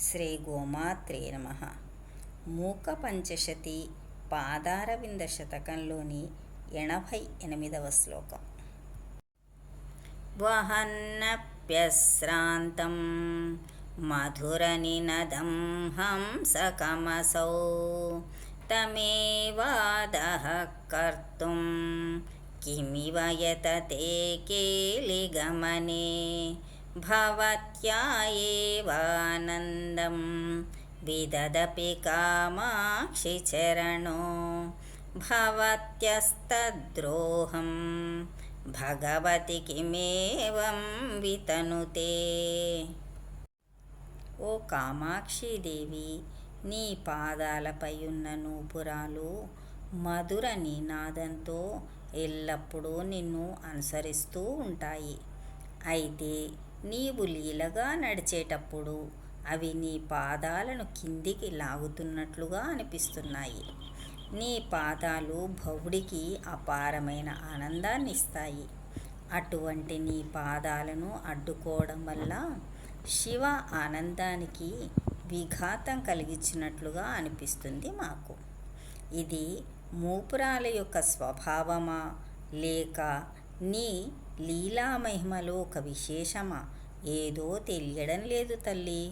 శ్రీ గోమాత్రే నమః. మూక పంచశతి పాదారవింద శతకంలోని 88వ శ్లోకం. వహన్నప్యశ్రాంతం మధురనినదం హంసకమసౌ తమేవాదః కర్తుం కిమివ యతతే కేళిగమనే భవత్యా ఏవానందం విదదపి కామాక్షి చరణో భవత్యస్తద్రోహం భగవతి కిమేవం వితనుతే. ఓ కామాక్షిదేవి, నీ పాదాలపై ఉన్న నూపురాలు మధుర నినాదంతో ఎల్లప్పుడూ నిన్ను అనుసరిస్తూ ఉంటాయి. అయితే నీవు లీలగా నడిచేటప్పుడు అవి నీ పాదాలను కిందికి లాగుతున్నట్లుగా అనిపిస్తున్నాయి. నీ పాదాలు భవుడికి అపారమైన ఆనందాన్ని ఇస్తాయి. అటువంటి నీ పాదాలను అడ్డుకోవడం వల్ల శివ ఆనందానికి విఘాతం కలిగించినట్లుగా అనిపిస్తుంది మాకు. ఇది మూపురాల యొక్క స్వభావమా లేక నీ లీలా మహిమలో ఒక విశేషమా ఏదో తెలియడం లేదు తల్లి.